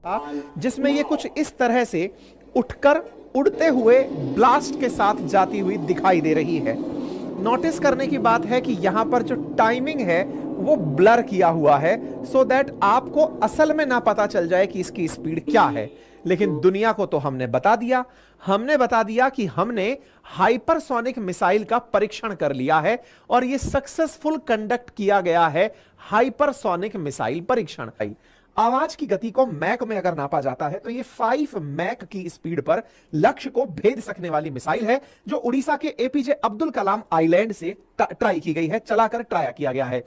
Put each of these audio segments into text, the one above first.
जिसमें ये कुछ इस तरह से उठकर उड़ते हुए ब्लास्ट के साथ जाती हुई दिखाई दे रही है। नोटिस करने की बात है कि यहां पर जो टाइमिंग है वो ब्लर किया हुआ है, सो दैट आपको असल में ना पता चल जाए कि इसकी स्पीड क्या है। लेकिन दुनिया को तो हमने बता दिया कि हमने हाइपरसोनिक मिसाइल का परीक्षण कर लिया है और यह सक्सेसफुल कंडक्ट किया गया है हाइपरसोनिक मिसाइल परीक्षण। आवाज की गति को मैक में अगर नापा जाता है तो यह 5 मैक की स्पीड पर लक्ष्य को भेद सकने वाली मिसाइल है, जो उड़ीसा के एपीजे अब्दुल कलाम आइलैंड से ट्राई की गई है, चलाकर ट्राई किया गया है।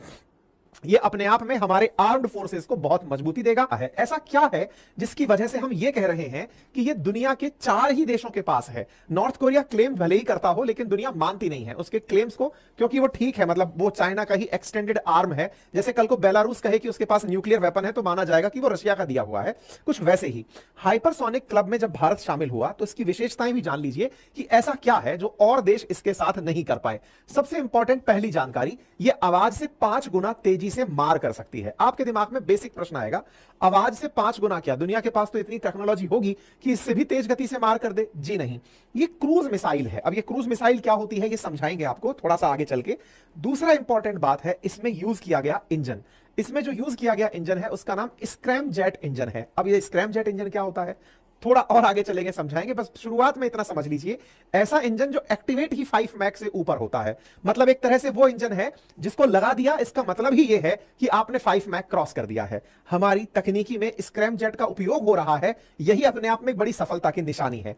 ये अपने आप में हमारे आर्म्ड फोर्सेस को बहुत मजबूती देगा है। ऐसा क्या है जिसकी वजह से हम ये कह रहे हैं कि ये दुनिया के 4 ही देशों के पास है। नॉर्थ कोरिया क्लेम भले ही करता हो, लेकिन दुनिया मानती नहीं है उसके क्लेम्स को, क्योंकि वो ठीक है, मतलब वो चाइना का ही एक्सटेंडेड आर्म है। जैसे कल को बेलारूस कहे कि उसके पास न्यूक्लियर वेपन है तो माना जाएगा कि वो रशिया का दिया हुआ है। कुछ वैसे ही हाइपरसोनिक क्लब में जब भारत शामिल हुआ तो इसकी विशेषताएं भी जान लीजिए कि ऐसा क्या है जो और देश इसके साथ नहीं कर पाए। सबसे इंपॉर्टेंट पहली जानकारी, ये आवाज से 5 गुना तेजी से मार कर सकती है। आपके दिमाग में बेसिक प्रश्न आएगा, आवाज से 5 गुना क्या? दुनिया के पास तो इतनी टेक्नोलॉजी होगी कि इससे भी तेज गति से मार कर दे? जी नहीं, ये क्रूज मिसाइल है। अब ये क्रूज मिसाइल क्या होती है ये समझाएंगे आपको थोड़ा सा आगे चल के। दूसरा इंपॉर्टेंट बात है, इसमें यूज किया गया इंजन। इसमें जो यूज किया गया इंजन है उसका नाम स्क्रैमजेट इंजन है। अब ये स्क्रैमजेट इंजन क्या होता है थोड़ा और आगे चलेंगे समझाएंगे, बस शुरुआत में इतना समझ लीजिए। ऐसा इंजन जो एक्टिवेट ही 5 मैक से ऊपर होता है, मतलब एक तरह से वो इंजन है जिसको लगा दिया, इसका मतलब ही ये है कि आपने 5 मैक क्रॉस कर दिया है। हमारी तकनीकी में स्क्रैमजेट का उपयोग हो रहा है, यही अपने आप में एक बड़ी सफलता की निशानी है।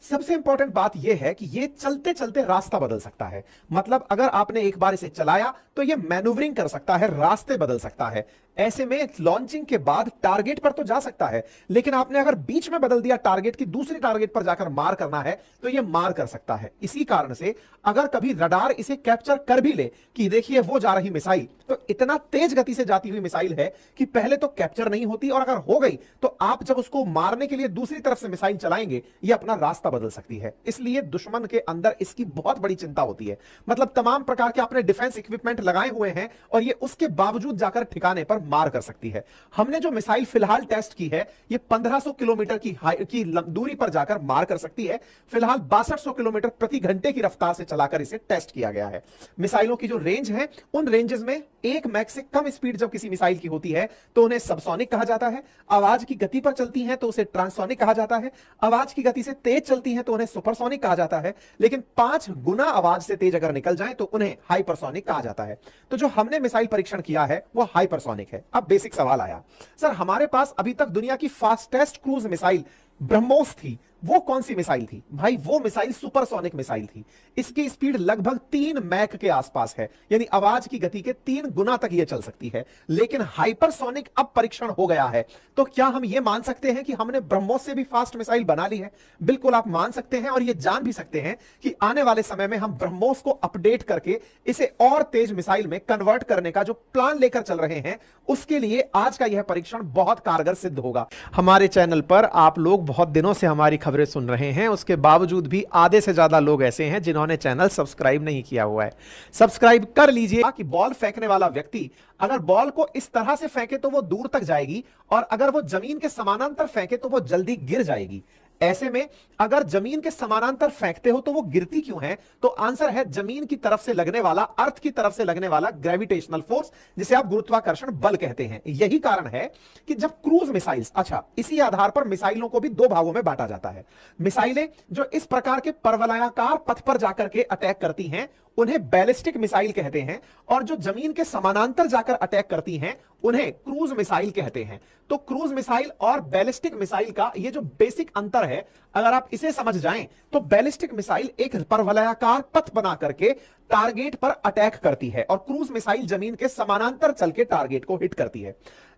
सबसे इंपॉर्टेंट बात यह है कि यह चलते चलते रास्ता बदल सकता है। मतलब अगर आपने एक बार इसे चलाया तो यह मैन्यूवरिंग कर सकता है, रास्ते बदल सकता है। ऐसे में लॉन्चिंग के बाद टारगेट पर तो जा सकता है, लेकिन आपने अगर बीच में बदल दिया टारगेट की, दूसरी टारगेट पर जाकर मार करना है तो यह मार कर सकता है। इसी कारण से अगर कभी रडार इसे कैप्चर कर भी ले कि देखिए वो जा रही मिसाइल, तो इतना तेज गति से जाती हुई मिसाइल है कि पहले तो कैप्चर नहीं होती, और अगर हो गई तो आप जब उसको मारने के लिए दूसरी तरफ से मिसाइल चलाएंगे यह अपना रास्ता बदल सकती है। इसलिए दुश्मन के अंदर इसकी बहुत बड़ी चिंता होती है। मतलब तमाम प्रकार के आपने डिफेंस इक्विपमेंट लगाए हुए हैं और ये उसके बावजूद जाकर ठिकाने पर मार कर सकती है। हमने जो मिसाइल फिलहाल टेस्ट की है ये 1500 किलोमीटर की दूरी पर जाकर मार कर सकती है। फिलहाल 6200 किलोमीटर प्रति घंटे की रफ्तार से चलाकर इसे टेस्ट किया गया है। मिसाइलों की जो रेंज है उन रेंजेस में 1 मैक से कम स्पीड जब किसी मिसाइल की होती है तो उन्हें सबसोनिक कहा जाता है। आवाज की गति पर चलती हैं तो उसे ट्रांससोनिक कहा जाता है। आवाज की गति से तेज चलती हैं तो उन्हें सुपरसोनिक कहा जाता है। लेकिन 5 गुना आवाज से तेज अगर निकल जाए तो उन्हें हाइपरसोनिक कहा जाता है। तो जो हमने मिसाइल परीक्षण किया है वो हाइपरसोनिक है। अब बेसिक सवाल आया, सर हमारे पास अभी तक दुनिया की फास्टेस्ट क्रूज मिसाइल ब्रह्मोस थी, वो कौन सी मिसाइल थी? भाई वो मिसाइल सुपरसोनिक मिसाइल थी। इसकी स्पीड लगभग 3 मैक के आसपास है, यानी आवाज की गति के 3 गुना तक यह चल सकती है। लेकिन हाइपरसोनिक अब परीक्षण हो गया है, तो क्या हम यह मान सकते हैं कि हमने ब्रह्मोस से भी फास्ट मिसाइल बना ली है? बिल्कुल आप मान सकते हैं, और यह जान भी सकते हैं कि आने वाले समय में हम ब्रह्मोस को अपडेट करके इसे और तेज मिसाइल में कन्वर्ट करने का जो प्लान लेकर चल रहे हैं, उसके लिए आज का यह परीक्षण बहुत कारगर सिद्ध होगा। हमारे चैनल पर आप लोग बहुत दिनों से हमारी खबरें सुन रहे हैं, उसके बावजूद भी आधे से ज्यादा लोग ऐसे हैं जिन्होंने चैनल सब्सक्राइब नहीं किया हुआ है। सब्सक्राइब कर लीजिए कि बॉल फेंकने वाला व्यक्ति अगर बॉल को इस तरह से फेंके तो वो दूर तक जाएगी, और अगर वो जमीन के समानांतर फेंके तो वो जल्दी गिर जाएगी। ऐसे में अगर जमीन के समानांतर फेंकते हो तो वो गिरती क्यों है? तो आंसर है जमीन की तरफ से लगने वाला, अर्थ की तरफ से लगने वाला ग्रेविटेशनल फोर्स, जिसे आप गुरुत्वाकर्षण बल कहते हैं। यही कारण है कि जब क्रूज मिसाइल्स, अच्छा इसी आधार पर मिसाइलों को भी 2 भागों में बांटा जाता है। मिसाइलें जो इस प्रकार के परवलयाकार पथ पर जाकर के अटैक करती हैं उन्हें बैलिस्टिक मिसाइल कहते हैं, और जो जमीन के समानांतर जाकर अटैक करती हैं उन्हें क्रूज मिसाइल कहते हैं। तो क्रूज मिसाइल और बैलिस्टिक मिसाइल का ये जो बेसिक अंतर है, अगर आप इसे समझ जाएं तो बैलिस्टिक मिसाइल एक परवलयाकार पथ बना करके टारगेट पर अटैक करती है, और क्रूज मिसाइल जमीन के समानांतर चल के टारगेट को हिट करती है।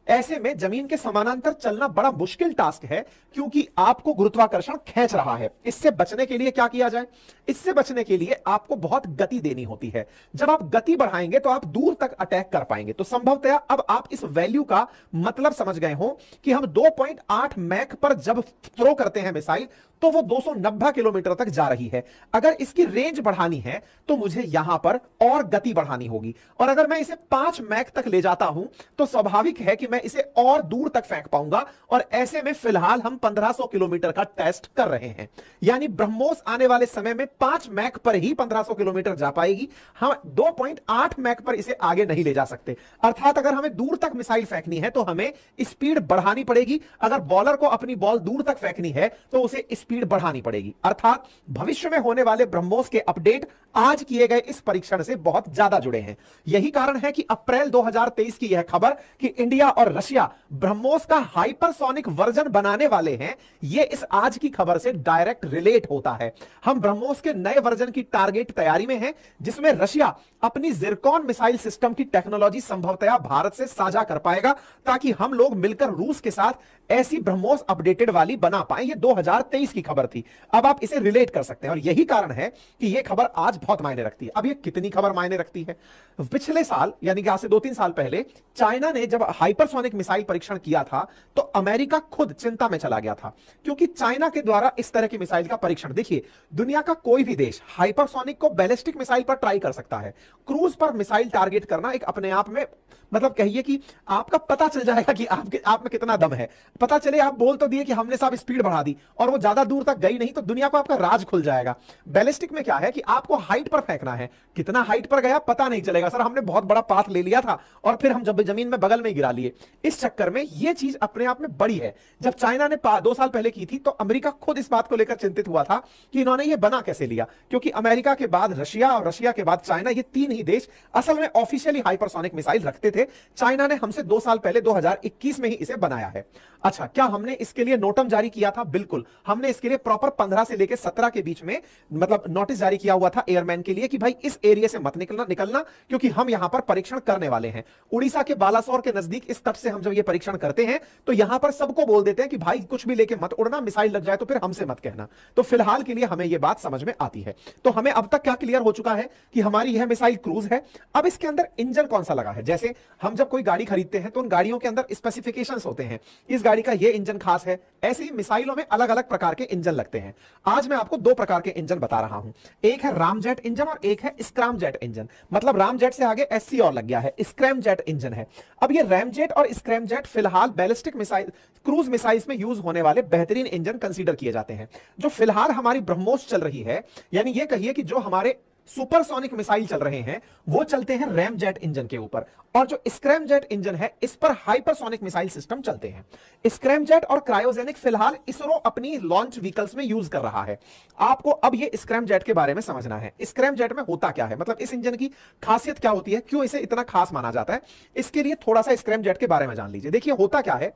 ऐसे में जमीन के समानांतर चलना बड़ा मुश्किल टास्क है, क्योंकि आपको गुरुत्वाकर्षण खींच रहा है। इससे बचने के लिए क्या किया जाए? इससे बचने के लिए आपको बहुत गति देनी होती है। जब आप गति बढ़ाएंगे तो आप दूर तक अटैक कर पाएंगे। तो संभवतः अब आप इस वैल्यू का मतलब समझ गए हो कि हम 2.8 मैक पर जब थ्रो करते हैं मिसाइल तो वो 290 किलोमीटर तक जा रही है। अगर इसकी रेंज बढ़ानी है तो मुझे यहां पर और गति बढ़ानी होगी, और अगर मैं इसे 5 मैक तक ले जाता हूं तो स्वाभाविक है कि मैं इसे और दूर तक फेंक पाऊंगा, और ऐसे में फिलहाल हम 1500 किलोमीटर का टेस्ट कर रहे हैं। यानी ब्रह्मोस आने वाले समय में 5 मैक पर ही 1500 किलोमीटर जा पाएगी, हम 2.8 मैक पर इसे आगे नहीं ले जा सकते। अर्थात अगर हमें दूर तक मिसाइल फेंकनी है तो हमें स्पीड बढ़ानी पड़ेगी, अगर बॉलर को अपनी बॉल दूर तक फेंकनी है तो उसे स्पीड बढ़ानी पड़ेगी। अर्थात भविष्य में होने वाले ब्रह्मोस के अपडेट आज किए गए इस परीक्षण से बहुत ज्यादा जुड़े हैं। यही कारण है कि अप्रैल 2023 की यह खबर कि इंडिया और रशिया ब्रह्मोस का हाइपरसोनिक वर्जन बनाने वाले हैं, यह इस आज की खबर से डायरेक्ट रिलेट होता है। हम ब्रह्मोस के नए वर्जन की टारगेट तैयारी में हैं, जिसमें रशिया अपनी जिरकॉन मिसाइल सिस्टम की टेक्नोलॉजी संभवतः भारत से साझा कर पाएगा, ताकि हम लोग मिलकर रूस के साथ ऐसी ब्रह्मोस अपडेटेड वाली बना पाए। ये 2023 की खबर थी, अब आप इसे रिलेट कर सकते हैं, और यही कारण है कि यह खबर आज बहुत मायने रखती है। अब ये कितनी खबर मायने रखती है? पिछले साल यानी कि आज से 2-3 साल पहले चाइना ने जब हाइपरसोनिक मिसाइल परीक्षण किया था तो अमेरिका खुद चिंता में चला गया था, क्योंकि चाइना के द्वारा इस तरह की मिसाइल का परीक्षण, देखिए दुनिया का कोई भी देश हाइपरसोनिक को बैलिस्टिक मिसाइल पर ट्राई कर सकता है, क्रूज पर मिसाइल टारगेट करना एक अपने आप में मतलब कहिए कि आपका पता चल जाएगा कि आप में कितना दम है। पता चले आप बोल तो दिए कि हमने साहब स्पीड बढ़ा दी और वो ज्यादा दूर तक गई नहीं, तो दुनिया को आपका राज खुल जाएगा। बैलिस्टिक में क्या है कि आपको हाइट पर फेंकना है, कितना हाइट पर गया पता नहीं चलेगा, सर हमने बहुत बड़ा पाथ ले लिया था और फिर हम जब जमीन में बगल में गिरा लिए। इस चक्कर में यह चीज अपने आप में बड़ी है। जब चाइना ने 2 साल पहले की थी तो अमेरिका खुद इस बात को लेकर चिंतित हुआ था कि इन्होंने ये बना कैसे लिया, क्योंकि अमेरिका के बाद रशिया और रशिया के बाद चाइना, ये 3 ही देश असल में ऑफिशियली हाइपरसोनिक मिसाइल रखते थे। चाइना ने हमसे 2 साल पहले 2021 में ही इसे बनाया है। अच्छा, क्या हमने इसके लिए नोटम जारी किया था? बिल्कुल, हमने इसके लिए प्रॉपर 15 से लेकर 17 के बीच में मतलब नोटिस जारी किया हुआ था एयरमैन के लिए कि भाई इस एरिया से मत निकलना, क्योंकि हम यहां पर परीक्षण करने वाले हैं। उड़ीसा के बालासोर के नजदीक इस तट से हम जब ये परीक्षण करते हैं तो यहां पर सबको बोल देते हैं कि भाई कुछ भी लेके मत उड़ना, मिसाइल लग जाए तो फिर हमसे मत कहना। तो फिलहाल के लिए हमें यह बात समझ में आती है। तो हमें अब तक क्या क्लियर हो चुका है कि हमारी यह मिसाइल क्रूज है। अब इसके अंदर इंजन कौन सा लगा है? जैसे हम जब कोई गाड़ी खरीदते हैं तो उन गाड़ियों के अंदर स्पेसिफिकेशंस होते हैं, इस गाड़ी का ये इंजन खास है। ऐसे ही मिसाइलों में अलग अलग प्रकार के इंजन लगते हैं। आज मैं आपको 2 प्रकार के इंजन बता रहा हूं, एक है रामजेट इंजन और एक है स्क्रैमजेट इंजन। मतलब रामजेट से आगे एससी और लग गया है, स्क्रैमजेट इंजन है। अब ये रैमजेट और स्क्रैमजेट फिलहाल बैलिस्टिक मिसाइल क्रूज मिसाइल्स में यूज होने वाले बेहतरीन इंजन कंसीडर किए जाते हैं। जो फिलहाल हमारी ब्रह्मोस चल रही है, यानी ये कहिए कि जो हमारे सुपरसोनिक मिसाइल चल रहे हैं वो चलते हैं रैमजेट इंजन के ऊपर, और जो स्क्रैमजेट इंजन है इस पर हाइपरसोनिक मिसाइल सिस्टम चलते हैं। स्क्रैमजेट और क्रायोजेनिक फिलहाल इसरो अपनी लॉन्च व्हीकल्स में यूज कर रहा है। आपको अब ये स्क्रैमजेट के बारे में समझना है। स्क्रैमजेट में होता क्या है, मतलब इस इंजन की खासियत क्या होती है, क्यों इसे इतना खास माना जाता है, इसके लिए थोड़ा सा स्क्रैमजेट के बारे में जान लीजिए। देखिए होता क्या है,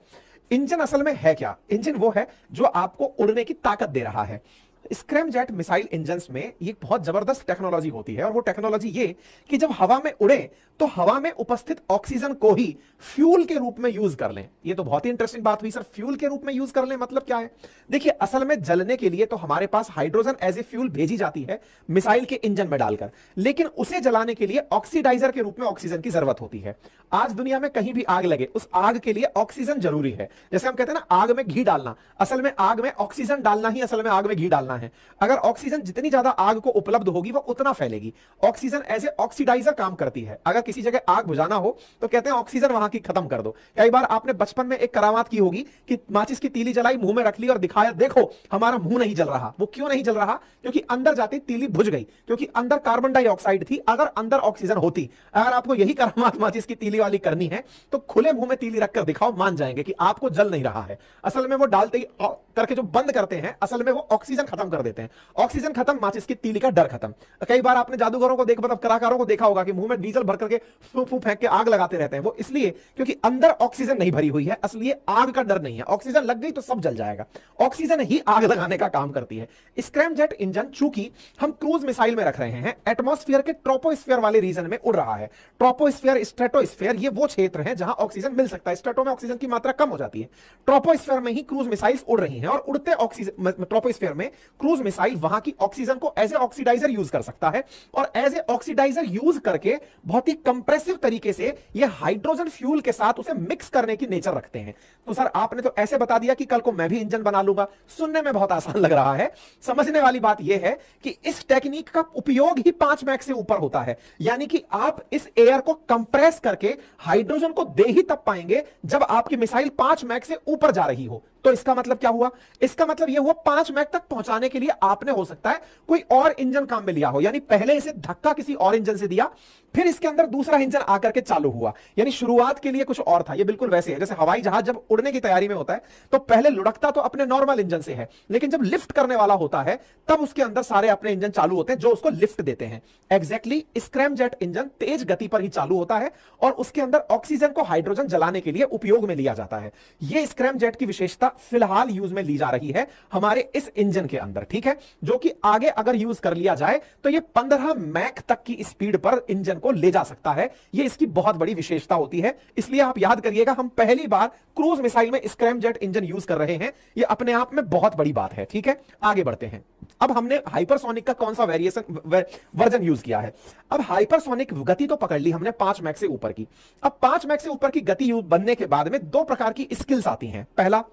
इंजन असल में है क्या? इंजन वो है जो आपको उड़ने की ताकत दे रहा है। स्क्रैमजेट मिसाइल इंजन्स में ये बहुत जबरदस्त टेक्नोलॉजी होती है, और वो टेक्नोलॉजी ये कि जब हवा में उड़े तो हवा में उपस्थित ऑक्सीजन को ही फ्यूल के रूप में यूज कर लें। ये तो बहुत ही इंटरेस्टिंग बात हुई, सर फ्यूल के रूप में यूज कर लें मतलब क्या है? देखिए असल में जलने के लिए तो हमारे पास हाइड्रोजन एज ए फ्यूल भेजी जाती है मिसाइल के इंजन में डालकर, लेकिन उसे जलाने के लिए ऑक्सीडाइजर के रूप में ऑक्सीजन की जरूरत होती है। आज दुनिया में कहीं भी आग लगे, उस आग के लिए ऑक्सीजन जरूरी है। जैसे हम कहते हैं ना आग में घी डालना, असल में आग में ऑक्सीजन डालना ही असल में आग में घी डालना है। अगर ऑक्सीजन जितनी ज्यादा आग को उपलब्ध होगी वो उतना फैलेगी। ऑक्सीजन एज ए ऑक्सीडाइजर काम करती है। अगर किसी जगह आग बुझाना हो तो कहते हैं ऑक्सीजन वहां की खत्म कर दो। कई बार आपने बचपन में एक करामात की होगी कि माचिस की तीली जलाई, मुंह में रख ली और दिखाया देखो हमारा मुंह नहीं जल रहा। वो क्यों नहीं जल रहा? क्योंकि अंदर जाती तीली बुझ गई, क्योंकि अंदर कार्बन डाइऑक्साइड थी। अगर अंदर ऑक्सीजन होती, अगर आपको यही करामात माचिस की तीली वाली करनी है तो खुले मुंह में तीली रखकर दिखाओ, मान जाएंगे कि आपको जल नहीं रहा है। असल में वो डालते ही करके जो बंद करते हैं असल में वो ऑक्सीजन खत्म कर देते हैं। ऑक्सीजन खत्म, माचिस की तीली का डर खत्म। कई बार आपने जादूगरों को देख मतलब कलाकारों को देखा होगा कि मुंह में डीजल भर करके फू फू फेंक के आग लगाते रहते हैं। वो इसलिए क्योंकि अंदर ऑक्सीजन नहीं भरी हुई है, इसलिए आग का डर नहीं है। ऑक्सीजन लग गई तो सब जल जाएगा। ऑक्सीजन ही आग लगाने का काम करती है। स्क्रैमजेट इंजन चूंकि हम क्रूज मिसाइल में रख रहे हैं, एटमॉस्फेयर के ट्रोपोस्फेयर वाले रीजन में उड़ रहा है। ट्रोपोस्फेयर, स्ट्रेटोस्फेयर ये वो क्षेत्र है जहां ऑक्सीजन मिल सकता है। स्ट्रेटो में ऑक्सीजन की मात्रा कम हो जाती है, ट्रोपोस्फेयर में ही क्रूज मिसाइल्स उड़ रही हैं। हैं और उड़ते ऑक्सीजन ट्रोपोस्फीयर में क्रूज मिसाइल वहां की ऑक्सीजन को एज ए ऑक्सीडाइजर यूज कर सकता है और एज ए ऑक्सीडाइजर यूज करके बहुत ही कंप्रेसिव तरीके से ये हाइड्रोजन फ्यूल के साथ उसे मिक्स करने की नेचर रखते हैं। तो सर आपने तो ऐसे बता दिया कि कल को मैं भी इंजन बना लूंगा, सुनने में बहुत आसान लग रहा है। समझने वाली बात यह है कि इस टेक्निक का उपयोग ही 5 मैक से ऊपर होता है, यानी कि आप इस एयर को कंप्रेस करके हाइड्रोजन को दे ही तब पाएंगे जब आपकी मिसाइल 5 मैक से ऊपर जा रही हो। तो इसका मतलब क्या हुआ? इसका मतलब यह हुआ 5 मैक तक पहुंचाने के लिए आपने हो सकता है कोई और इंजन काम में लिया हो, यानी पहले इसे धक्का किसी और इंजन से दिया, फिर इसके अंदर दूसरा इंजन आकर के चालू हुआ, यानी शुरुआत के लिए कुछ और था। यह बिल्कुल वैसे है जैसे हवाई जहाज जब उड़ने की तैयारी में होता है तो पहले लुढ़कता तो अपने नॉर्मल इंजन से है, लेकिन जब लिफ्ट करने वाला होता है तब उसके अंदर सारे अपने इंजन चालू होते हैं जो उसको लिफ्ट देते हैं। एग्जैक्टली स्क्रैमजेट इंजन तेज गति पर ही चालू होता है और उसके अंदर ऑक्सीजन को हाइड्रोजन जलाने के लिए उपयोग में लिया जाता है। यह स्क्रैमजेट की विशेषता फिलहाल यूज में ली जा रही है हमारे इस इंजन के अंदर, ठीक है, जो कि आगे अगर यूज कर लिया जाए तो यह 15 मैक तक की स्पीड पर इंजन को ले जा सकता है। यह इसकी बहुत बड़ी विशेषता होती है। इसलिए आप याद करिएगा, हम पहली बार क्रूज मिसाइल में स्क्रैमजेट इंजन यूज कर रहे हैं, यह अपने आप में बहुत बड़ी बात है, ठीक है। आगे बढ़ते हैं। अब हमने हाइपरसोनिक का कौन सा वर्जन यूज किया है? अब हाइपरसोनिक गति तो पकड़ ली हमने 5 मैक से ऊपर की। अब 5 मैक से ऊपर की गति बनने के बाद में 2 प्रकार की स्किल्स आती हैं। पहला,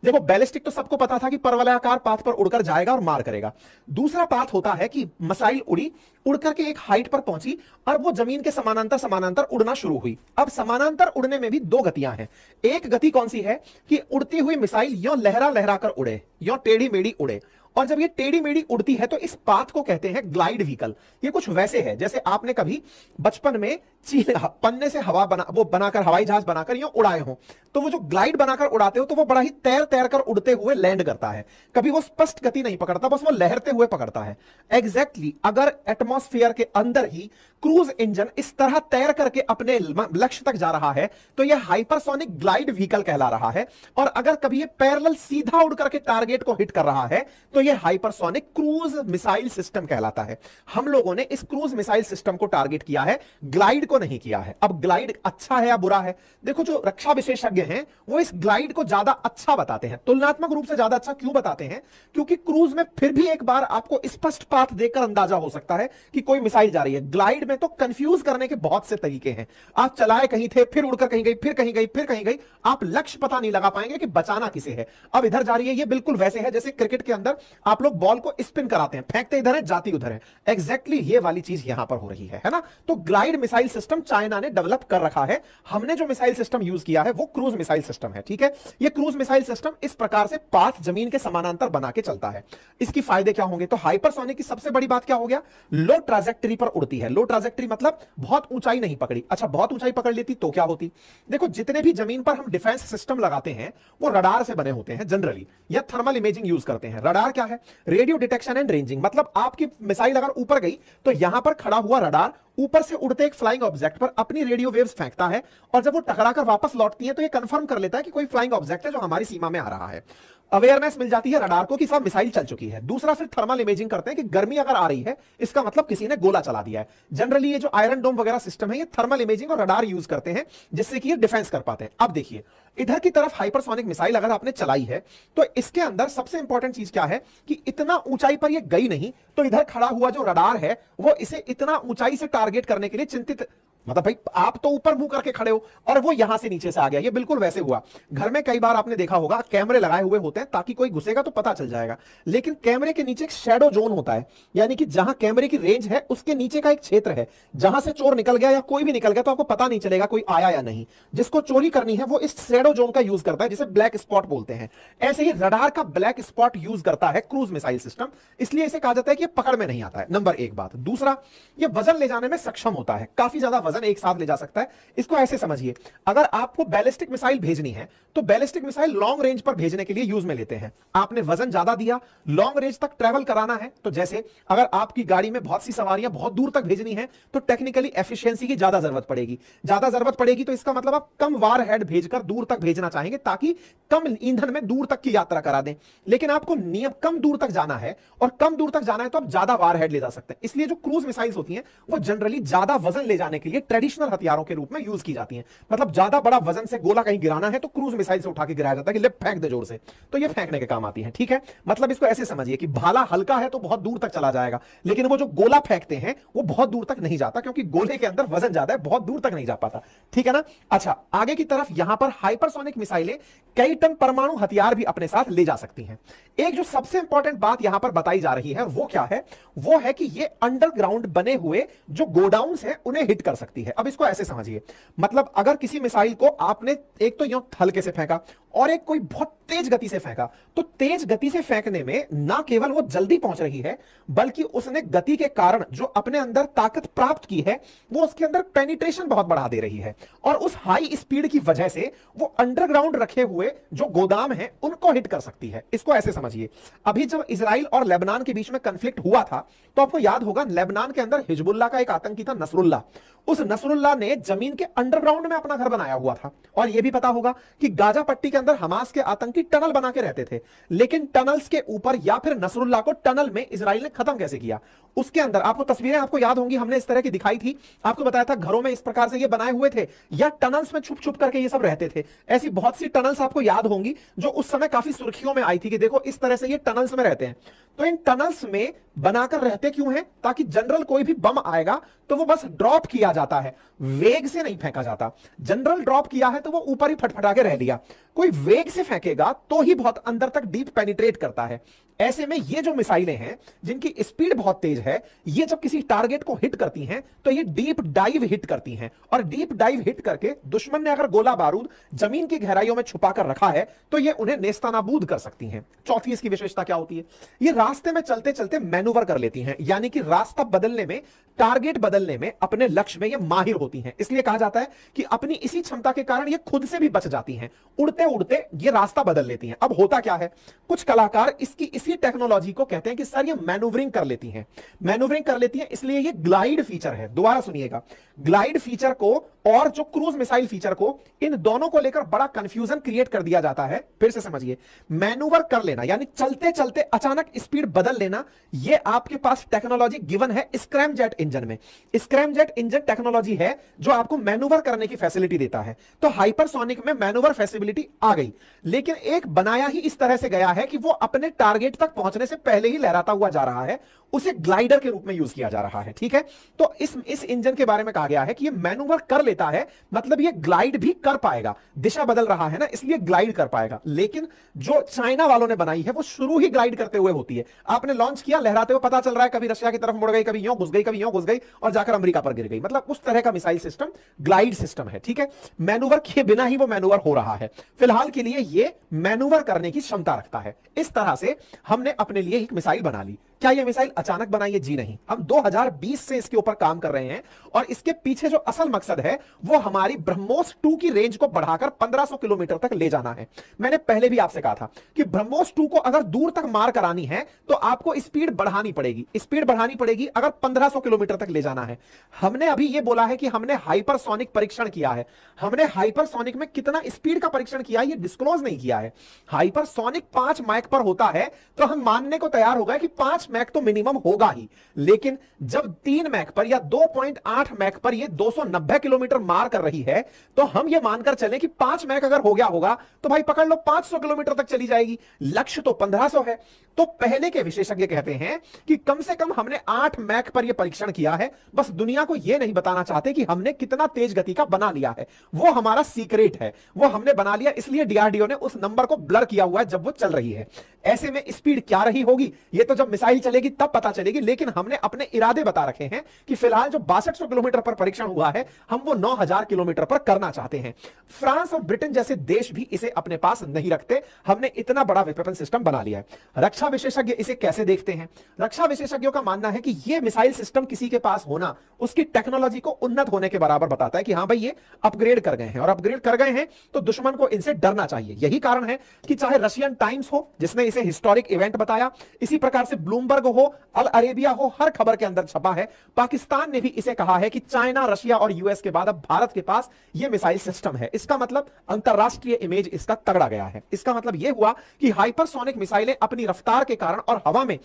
देखो बैलिस्टिक तो सबको पता था कि परवलयाकार पाथ पर उड़कर जाएगा और मार करेगा। दूसरा पाथ होता है कि मिसाइल उड़ी, उड़कर के एक हाइट पर पहुंची और वो जमीन के समानांतर समानांतर उड़ना शुरू हुई। अब समानांतर उड़ने में भी 2 गतियां हैं। एक गति कौन सी है कि उड़ती हुई मिसाइल यो लहरा लहरा कर उड़े, यो टेढ़ी मेढ़ी उड़े, और जब ये टेढ़ी मेढ़ी उड़ती है तो इस पाथ को कहते हैं ग्लाइड व्हीकल। ये कुछ वैसे है जैसे आपने कभी बचपन में पन्ने से हवा बनाकर हवाई जहाज बनाकर यूं उड़ाए हो, तो वो जो ग्लाइड बनाकर उड़ाते हो तो वो बड़ा ही तैर तैर कर उड़ते हुए लैंड करता है। कभी वो स्पष्ट गति नहीं पकड़ता, बस वो लहरते हुए पकड़ता है। एग्जैक्टली अगर एटमॉस्फेयर के अंदर ही क्रूज इंजन इस तरह तैर करके अपने लक्ष्य तक जा रहा है तो यह हाइपरसोनिक ग्लाइड व्हीकल कहला रहा है। और अगर कभी ये पैरेलल सीधा उड़ करके टारगेट को हिट कर रहा है तो यह हाइपरसोनिक क्रूज मिसाइल सिस्टम कहलाता है। हम लोगों ने इस क्रूज मिसाइल सिस्टम को टारगेट किया है, ग्लाइड को नहीं किया है। अब ग्लाइड अच्छा है या बुरा है? देखो जो रक्षा विशेषज्ञ हैं वो इस ग्लाइड को ज्यादा अच्छा बताते हैं। तुलनात्मक रूप से ज्यादा अच्छा क्यों बताते हैं? क्योंकि क्रूज में फिर भी एक बार आपको स्पष्ट पाथ देखकर अंदाजा हो सकता है कि कोई मिसाइल जा रही है। ग्लाइड में तो कंफ्यूज करने के बहुत से तरीके हैं। आप चलाए कहीं थे, फिर उड़कर कहीं गई, फिर कहीं गई, फिर कहीं गई, आप लक्ष्य पता नहीं लगा पाएंगे कि बचाना किसे है। अब इधर जा रही है, ये बिल्कुल वैसे है जैसे क्रिकेट के अंदर आप लोग बॉल को स्पिन कराते हैं, फेंकते इधर है जाती उधर है। एग्जैक्टली ये वाली चीज यहां पर हो रही है ना। तो ग्लाइड मिसाइल सिस्टम चाइना ने डेवलप कर रखा है। हमने जो मिसाइल सिस्टम यूज किया है वो क्रूज मिसाइल सिस्टम है, ठीक है। ये क्रूज मिसाइल सिस्टम इस प्रकार से पाथ जमीन के समानांतर बना के चलता है। इसकी फायदे क्या होंगे? तो हाइपरसोनिक की सबसे बड़ी बात क्या हो गया? लो ट्राजेक्टरी पर उड़ती है। लो ट्राजेक्टरी मतलब बहुत ऊंचाई नहीं पकड़ी। अच्छा, बहुत ऊंचाई पकड़ लेती तो क्या होती? देखो जितने भी जमीन पर हम डिफेंस सिस्टम लगाते हैं वो रडार से बने होते हैं जनरली, या थर्मल इमेजिंग यूज करते हैं। रडार क्या है? Radio detection and ranging. मतलब आपकी मिसाइल अगर ऊपर गई तो यहां पर खड़ा हुआ रडार ऊपर से उड़ते एक फ्लाइंग ऑब्जेक्ट पर अपनी रेडियो वेव्स फेंकता है और जब वो टकराकर वापस लौटती है तो ये कंफर्म कर लेता है कि कोई फ्लाइंग ऑब्जेक्ट है जो हमारी सीमा में आ रहा है। अवेयरनेस मिल जाती है रडार को कि सब मिसाइल चल चुकी है। दूसरा, फिर थर्मल इमेजिंग करते हैं कि गर्मी अगर आ रही है इसका मतलब किसी ने गोला चला दिया है। जनरली ये जो आयरन डोम वगैरह सिस्टम है ये थर्मल इमेजिंग और रडार यूज करते हैं जिससे कि ये डिफेंस कर पाते हैं। अब देखिए इधर की तरफ हाइपरसोनिक मिसाइल अगर आपने चलाई है तो इसके अंदर सबसे इंपॉर्टेंट चीज क्या है कि इतना ऊंचाई पर ये गई नहीं तो इधर खड़ा हुआ जो रडार है वो इसे इतना ऊंचाई से टारगेट करने के लिए चिंतित, मतलब भाई आप तो ऊपर मुंह करके खड़े हो और वो यहां से नीचे से आ गया। ये बिल्कुल वैसे हुआ। घर में कई बार आपने देखा होगा कैमरे लगाए हुए होते हैं ताकि कोई घुसेगा तो पता चल जाएगा, लेकिन कैमरे के नीचे एक शैडो जोन होता है, यानी कि जहां कैमरे की रेंज है उसके नीचे का एक क्षेत्र है जहां से चोर निकल गया या कोई भी निकल गया तो आपको पता नहीं चलेगा कोई आया या नहीं। जिसको चोरी करनी है वो इस शैडो जोन का यूज करता है जिसे ब्लैक स्पॉट बोलते हैं। ऐसे ही रडार का ब्लैक स्पॉट यूज करता है क्रूज मिसाइल सिस्टम, इसलिए इसे कहा जाता है कि पकड़ में नहीं आता है। नंबर 1 बात। दूसरा, ये वजन ले जाने में सक्षम होता है, काफी ज्यादा वजन एक साथ ले जा सकता है। इसको ऐसे समझिए, अगर आपको बैलिस्टिक मिसाइल भेजनी है तो बैलिस्टिक मिसाइल लॉन्ग रेंज पर भेजने के लिए यूज में लेते हैं। आपने वजन ज्यादा दिया, लॉन्ग रेंज तक ट्रैवल कराना है, तो जैसे अगर आपकी गाड़ी में बहुत सी सवारियां बहुत दूर तक भेजनी है तो टेक्निकली एफिशिएंसी की ज्यादा जरूरत पड़ेगी। तो इसका मतलब आप कम वार हेड भेजकर दूर तक भेजना चाहेंगे ताकि कम ईंधन में दूर तक की यात्रा करा दें। लेकिन आपको नियम कम दूर तक जाना है और कम दूर तक जाना है तो आप ज्यादा वार हेड ले जा सकते हैं। इसलिए जो क्रूज मिसाइल्स होती हैं वो जनरली ज्यादा वजन ले जाने के लिए ट्रेडिशनल हथियारों के रूप में यूज की जाती हैं। मतलब ज्यादा बड़ा वजन से गोला कहीं गिराना है तो क्रूज मिसाइल से उठा के गिराया जाता है कि ले फेंक दे जोर से, तो ये फेंकने के काम आती है। ठीक है, मतलब इसको ऐसे समझिए कि भाला हल्का है तो बहुत दूर तक चला जाएगा, लेकिन वो जो गोला फेंकते हैं वो बहुत दूर तक नहीं जाता, क्योंकि गोले के अंदर वजन ज्यादा है, बहुत दूर तक नहीं जा पाता। ठीक है ना। अच्छा, आगे की तरफ यहां पर हाइपरसोनिक मिसाइलें कई टन परमाणु हथियार भी अपने साथ ले जा सकती हैं। एक जो सबसे इंपॉर्टेंट बात यहां पर बताई जा रही है वो क्या है, वो है कि ये अंडरग्राउंड बने हुए जो गोडाउन्स हैं उन्हें हिट कर सकती है। अब इसको ऐसे समझिए, मतलब अगर किसी मिसाइल को आपने एक तो यूं हल्के से फेंका और एक कोई बहुत तेज गति से फेंका, तो तेज गति से फेंकने में ना केवल वो जल्दी पहुंच रही है, बल्कि उसने गति के कारण जो अपने अंदर ताकत प्राप्त की है वो उसके अंदर पेनिट्रेशन बहुत बढ़ा दे रही है, और उस हाई स्पीड की वजह से वो अंडरग्राउंड रखे हुए जो गोदाम हैं उनको हिट कर सकती है। इसको ऐसे समझिए, अभी जब इजराइल और लेबनान के बीच में कंफ्लिक्ट हुआ था तो आपको याद होगा लेबनान के अंदर हिजबुल्लाह का एक आतंकी था नसरुल्लाह। उस नसरुल्लाह ने जमीन के अंडरग्राउंड में अपना घर बनाया हुआ था, और यह भी पता होगा कि गाजा पट्टी के अंदर हमास के आतंकी टनल बना के रहते थे, लेकिन टनल्स के ऊपर या फिर नसरुल्लाह को टनल में इजराइल ने खत्म कैसे किया। उसके अंदर आपको तस्वीरें आपको याद होंगी, हमने इस तरह की दिखाई थी, आपको बताया था घरों में इस प्रकार से ये बनाए हुए थे या टनल्स में छुप छुप करके ये सब रहते थे। ऐसी बहुत सी टनल्स आपको याद होंगी जो उस समय काफी सुर्खियों में आई थी कि देखो इस तरह से ये टनल्स में रहते हैं। तो इन टनल्स में बनाकर रहते क्यों हैं, ताकि जनरल कोई भी बम आएगा तो वो बस ड्रॉप किया जाता है, वेग से नहीं फेंका जाता। जनरल ड्रॉप किया है तो वो ऊपर ही फटफटा के रह लिया, कोई वेग से फेंकेगा तो ही बहुत अंदर तक डीप पेनिट्रेट करता है। ऐसे में ये जो मिसाइलें हैं जिनकी स्पीड बहुत तेज है, ये जब किसी टारगेट को हिट करती हैं तो ये डीप डाइव हिट करती हैं, और डीप डाइव हिट करके दुश्मन ने अगर गोला बारूद जमीन की गहराइयों में छुपा कर रखा है तो ये उन्हें नेस्तनाबूद कर सकती हैं। चौथी इसकी विशेषता क्या होती है, ये रास्ते में चलते चलते मैनूवर कर लेती हैं, यानी कि रास्ता बदलने में, टारगेट बदलने में, अपने लक्ष्य में ये माहिर होती हैं। इसलिए कहा जाता है कि अपनी इसी क्षमता के कारण ये खुद से भी बच जाती हैं, उड़ते उड़ते ये रास्ता बदल लेती हैं। अब होता क्या है, कुछ कलाकार इसकी इसी टेक्नोलॉजी को कहते हैं कि सर ये मैनूवरिंग कर लेती हैं, मैनूवरिंग कर लेती हैं, इसलिए ये ग्लाइड फीचर है। दोबारा सुनिएगा, ग्लाइड फीचर को और जो क्रूज मिसाइल फीचर को, इन दोनों को लेकर बड़ा कंफ्यूजन क्रिएट कर दिया जाता है। फिर से समझिए, मैनूवर कर लेना यानी चलते चलते अचानक स्पीड बदल लेना, ये आपके पास टेक्नोलॉजी गिवन है स्क्रैमजेट इंजन में। स्क्रैमजेट इंजन टेक्नोलॉजी है जो आपको मैनूवर करने की फैसिलिटी देता है। तो हाइपरसोनिक में मैनूवर फैसिलिटी आ गई, लेकिन एक बनाया ही इस तरह से गया है कि वो अपने टारगेट तक पहुंचने से पहले ही लहराता हुआ जा रहा है, उसे ग्लाइडर के रूप में यूज किया जा रहा है। ठीक है, तो इस इंजन के बारे में कहा गया है कि ये मैनूवर कर लेता है, मतलब ये ग्लाइड भी कर पाएगा, दिशा बदल रहा है ना इसलिए ग्लाइड कर पाएगा। लेकिन जो चाइना वालों ने बनाई है वो शुरू ही ग्लाइड करते हुए होती है। आपने लॉन्च किया, लहराते हुए पता चल रहा है कभी रशिया की तरफ मुड़ गई, कभी यूं घुस गई, कभी यूं घुस गई और जाकर अमेरिका पर गिर गई। मतलब उस तरह का मिसाइल सिस्टम ग्लाइड सिस्टम है। ठीक है, मैनूवर किए बिना ही वो मैनूवर हो रहा है। फिलहाल के लिए ये मैनूवर करने की क्षमता रखता है। इस तरह से हमने अपने लिए एक मिसाइल बना ली। क्या यह मिसाइल अचानक बनाई है? जी नहीं, हम 2020 से इसके ऊपर काम कर रहे हैं, और इसके पीछे जो असल मकसद है वो हमारी ब्रह्मोस 2 की रेंज को बढ़ाकर 1500 किलोमीटर तक ले जाना है। मैंने पहले भी आपसे कहा था कि ब्रह्मोस 2 को अगर दूर तक मार करानी है तो आपको स्पीड बढ़ानी पड़ेगी, स्पीड बढ़ानी पड़ेगी अगर 1500 किलोमीटर तक ले जाना है। हमने अभी ये बोला है कि हमने हाइपरसोनिक परीक्षण किया है। हमने हाइपरसोनिक में कितना स्पीड का परीक्षण किया है ये डिस्क्लोज नहीं किया है। हाइपरसोनिक 5 मैक पर होता है तो हम मानने को तैयार हो गए कि 5 मैक तो मिनिमम होगा ही, लेकिन जब 3 मैक पर या 2.8 मैक पर ये 290 किलोमीटर मार कर रही है तो हम ये मानकर चलें कि 5 मैक अगर हो गया होगा तो भाई पकड़ लो 500 किलोमीटर तक चली जाएगी। लक्ष्य तो 1500 है। तो पहले के विशेषज्ञ कहते हैं कि कम से कम हमने 8 मैक पर यह परीक्षण किया है, बस दुनिया को यह नहीं बताना चाहते कि हमने कितना तेज गति का बना लिया है, वो हमारा सीक्रेट है, वो हमने बना लिया, इसलिए डीआरडीओ ने उस नंबर को ब्लर किया हुआ है जब वो चल रही है। ऐसे में स्पीड क्या रही होगी ये तो जब मिसाइल चलेगी तब पता चलेगी, लेकिन हमने अपने इरादे बता रखे हैं कि फिलहाल जो 6200 किलोमीटर पर परीक्षण हुआ है हम वो 9000 किलोमीटर पर करना चाहते हैं। फ्रांस और ब्रिटेन जैसे देश भी इसे अपने पास नहीं रखते, हमने इतना बड़ा वेपन सिस्टम बना लिया है। रक्षा विशेषज्ञ इसे कैसे देखते हैं? रक्षा विशेषज्ञों का मानना है कि यह मिसाइल सिस्टम किसी के पास होना उसकी टेक्नोलॉजी को उन्नत होने के बराबर बताता है कि हां भाई ये अपग्रेड कर गए हैं, और अपग्रेड कर गए हैं तो दुश्मन को इनसे डरना चाहिए। यही कारण है कि चाहे रशियन टाइम्स हो जिसने इसे हिस्टोरिक इवेंट बताया, इसी प्रकार से ब्लूमबर्ग ब्लूमबर्ग हो, अल अरेबिया हो, हर खबर के अंदर छपा है। पाकिस्तान ने भी इसे कहा है कि चाइना, रशिया और यूएस के बाद अब भारत के पास यह मिसाइल सिस्टम है। इसका मतलब अंतरराष्ट्रीय इमेज इसका तगड़ा गया है। इसका मतलब यह हुआ कि हाइपरसोनिक मिसाइलें अपनी रफ्तार के कारण और हवा में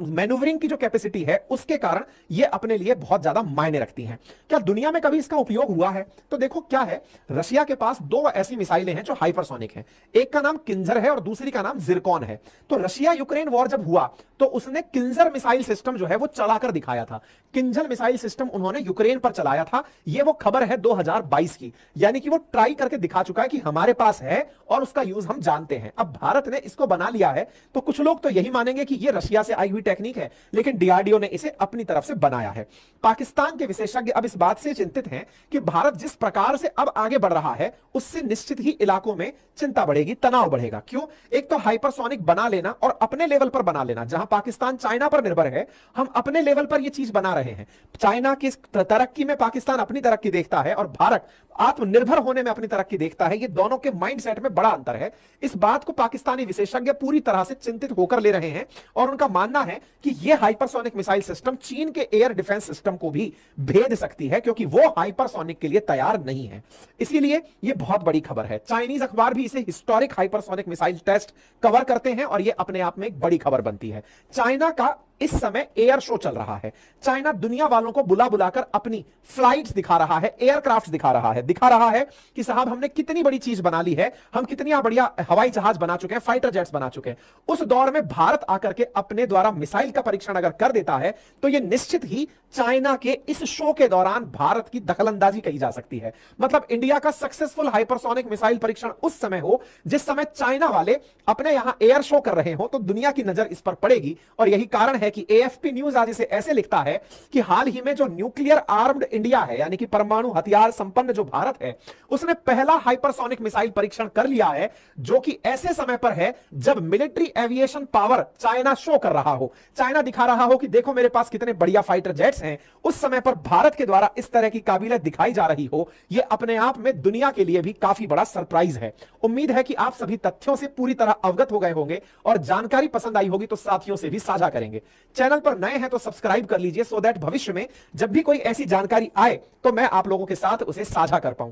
मैन्यूवरिंग की जो कैपेसिटी है उसके कारण यह अपने लिए बहुत ज्यादा मायने रखती हैं। क्या दुनिया में कभी इसका उपयोग हुआ है? तो देखो क्या है, रशिया के पास दो ऐसी मिसाइलें हैं जो हाइपरसोनिक हैं। एक का नाम किंजर है और दूसरी का नाम जिरकॉन है। तो रशिया यूक्रेन वॉर जब हुआ तो उसने किंजर मिसाइल सिस्टम जो है वो चलाकर दिखाया था। किंजर मिसाइल सिस्टम उन्होंने यूक्रेन पर चलाया था। ये वो खबर है 2022 की, यानी कि वो ट्राई करके दिखा चुका है कि हमारे पास है और उसका यूज हम जानते हैं। अब भारत ने इसको बना लिया है तो कुछ लोग तो यही मानेंगे कि ये रशिया से आई हुई टेक्निक है, लेकिन डीआरडीओ ने इसे अपनी तरफ से बनाया है। पाकिस्तान के विशेषज्ञ अब इस बात से चिंतित हैं कि भारत जिस प्रकार से अब आगे बढ़ रहा है उससे निश्चित ही इलाकों में चिंता बढ़ेगी, तनाव बढ़ेगा। क्यों? एक तो हाइपरसोनिक बना लेना और अपने लेवल पर बना लेना। जहां पाकिस्तान चाइना पर निर्भर है, हम अपने लेवल पर यह चीज बना रहे हैं। चाइना की तरक्की में पाकिस्तान अपनी तरक्की देखता है और भारत आत्मनिर्भर होने में अपनी तरक्की देखता है। ये दोनों के माइंडसेट में बड़ा अंतर है। इस बात को पाकिस्तानी विशेषज्ञ पूरी तरह से चिंतित होकर ले रहे हैं और उनका मानना है कि यह हाइपरसोनिक मिसाइल सिस्टम चीन के एयर डिफेंस सिस्टम को भी भेद सकती है, क्योंकि वो हाइपरसोनिक के लिए तैयार नहीं है। इसीलिए यह बहुत बड़ी खबर है। चाइनीज अखबार भी इसे historic hypersonic missile test cover करते हैं और यह अपने आप में एक बड़ी खबर बनती है। चाइना का इस समय एयर शो चल रहा है। चाइना दुनिया वालों को बुला बुलाकर अपनी फ्लाइट्स दिखा रहा है, एयरक्राफ्ट दिखा रहा है कि साहब हमने कितनी बड़ी चीज बना ली है, हम कितनी बढ़िया हवाई जहाज बना चुके हैं, फाइटर जेट्स बना चुके हैं। उस दौर में भारत आकर के अपने द्वारा मिसाइल का परीक्षण अगर कर देता है तो यह निश्चित ही चाइना के इस शो के दौरान भारत की दखलंदाजी कही जा सकती है। मतलब इंडिया का सक्सेसफुल हाइपरसोनिक मिसाइल परीक्षण उस समय हो जिस समय चाइना वाले अपने यहां एयर शो कर रहे हो, तो दुनिया की नजर इस पर पड़ेगी। और यही कारण है कि एएफपी न्यूज आज इसे ऐसे लिखता है कि हाल ही में जो न्यूक्लियर आर्म्ड इंडिया है, यानी कि परमाणु हथियार संपन्न जो भारत है, उसने पहला हाइपरसोनिक मिसाइल परीक्षण कर लिया है, जो कि ऐसे समय पर है जब military aviation power China show कर रहा हो, चाइना दिखा रहा हो कि देखो मेरे पास कितने बढ़िया फाइटर जेट्स हैं। उस समय पर भारत के द्वारा इस तरह की काबिलियत दिखाई जा रही हो, यह अपने आप में दुनिया के लिए भी काफी बड़ा सरप्राइज है। उम्मीद है कि आप सभी तथ्यों से पूरी तरह अवगत हो गए होंगे और जानकारी पसंद आई होगी तो साथियों से भी साझा करेंगे। चैनल पर नए हैं तो सब्सक्राइब कर लीजिए, सो दैट भविष्य में जब भी कोई ऐसी जानकारी आए तो मैं आप लोगों के साथ उसे साझा कर पाऊं।